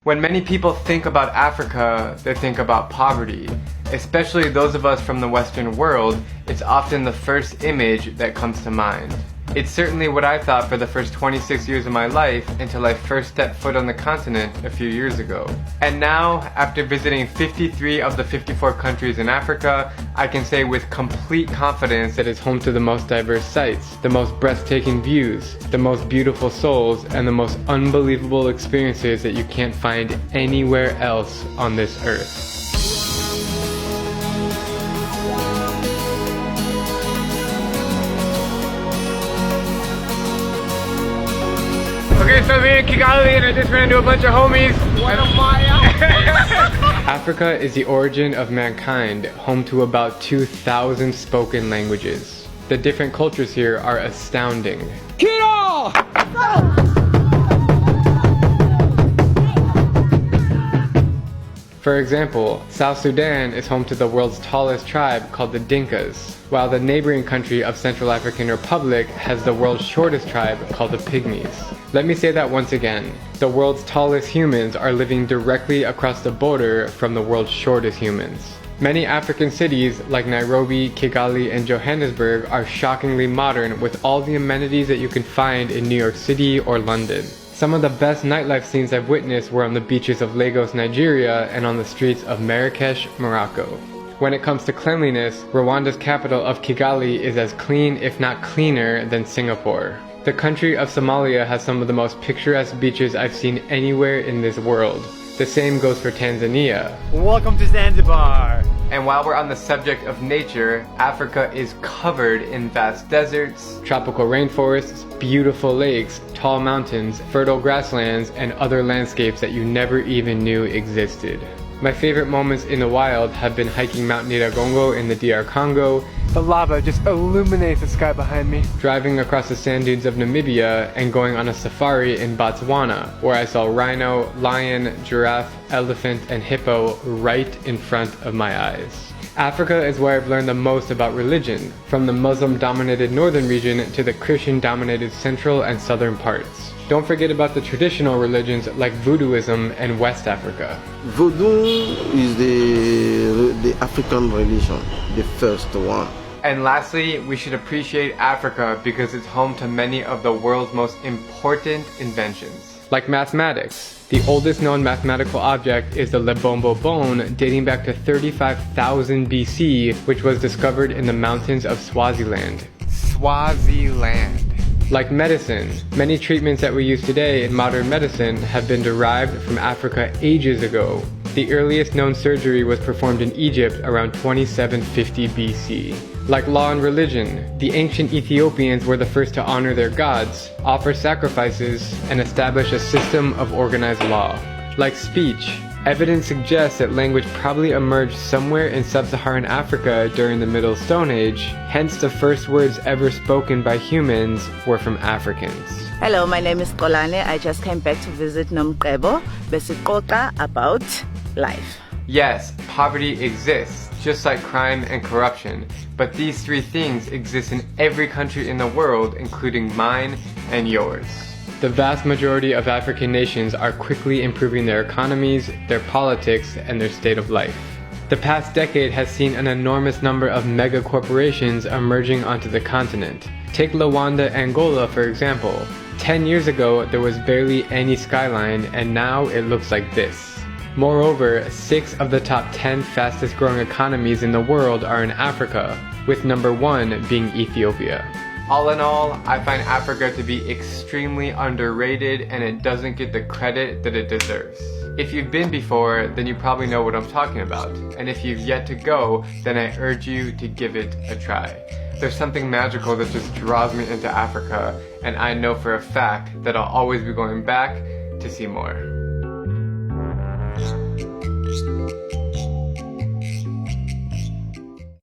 When many people think about Africa, they think about poverty. Especially those of us from the Western world, it's often the first image that comes to mind. It's certainly what I thought for the first 26 years of my life until I first stepped foot on the continent a few years ago. And now, after visiting 53 of the 54 countries in Africa, I can say with complete confidence that it's home to the most diverse sights, the most breathtaking views, the most beautiful souls, and the most unbelievable experiences that you can't find anywhere else on this earth. Okay, so we're in Kigali and I just ran into a bunch of homies. Africa is the origin of mankind, home to about 2,000 spoken languages. The different cultures here are astounding. Kiddo! For example, South Sudan is home to the world's tallest tribe called the Dinkas, while the neighboring country of Central African Republic has the world's shortest tribe called the Pygmies. Let me say that once again. The world's tallest humans are living directly across the border from the world's shortest humans. Many African cities like Nairobi, Kigali, and Johannesburg are shockingly modern with all the amenities that you can find in New York City or London. Some of the best nightlife scenes I've witnessed were on the beaches of Lagos, Nigeria, and on the streets of Marrakesh, Morocco. When it comes to cleanliness, Rwanda's capital of Kigali is as clean, if not cleaner, than Singapore. The country of Somalia has some of the most picturesque beaches I've seen anywhere in this world. The same goes for Tanzania. Welcome to Zanzibar! And while we're on the subject of nature, Africa is covered in vast deserts, tropical rainforests, beautiful lakes, tall mountains, fertile grasslands, and other landscapes that you never even knew existed. My favorite moments in the wild have been hiking Mount Nyiragongo in the DR Congo. The lava just illuminates the sky behind me. Driving across the sand dunes of Namibia and going on a safari in Botswana, where I saw rhino, lion, giraffe, elephant, and hippo right in front of my eyes. Africa is where I've learned the most about religion, from the Muslim-dominated northern region to the Christian-dominated central and southern parts. Don't forget about the traditional religions like Voodooism and West Africa. Voodoo is the African religion, the first one. And lastly, we should appreciate Africa because it's home to many of the world's most important inventions. Like mathematics. The oldest known mathematical object is the Lebombo bone, dating back to 35,000 BC, which was discovered in the mountains of Swaziland. Swaziland. Like medicine, many treatments that we use today in modern medicine have been derived from Africa ages ago. The earliest known surgery was performed in Egypt around 2750 BC. Like law and religion, the ancient Ethiopians were the first to honor their gods, offer sacrifices, and establish a system of organized law. Like speech, evidence suggests that language probably emerged somewhere in sub-Saharan Africa during the Middle Stone Age, hence the first words ever spoken by humans were from Africans. Hello, my name is Kolane. I just came back to visit Nomqebo, Besikoka about life. Yes, poverty exists, just like crime and corruption, but these three things exist in every country in the world, including mine and yours. The vast majority of African nations are quickly improving their economies, their politics, and their state of life. The past decade has seen an enormous number of mega corporations emerging onto the continent. Take Luanda, Angola, for example. 10 years ago, there was barely any skyline, and now it looks like this. Moreover, 6 of the top 10 fastest growing economies in the world are in Africa, with number 1 being Ethiopia. All in all, I find Africa to be extremely underrated and it doesn't get the credit that it deserves. If you've been before, then you probably know what I'm talking about. And if you've yet to go, then I urge you to give it a try. There's something magical that just draws me into Africa, and I know for a fact that I'll always be going back to see more.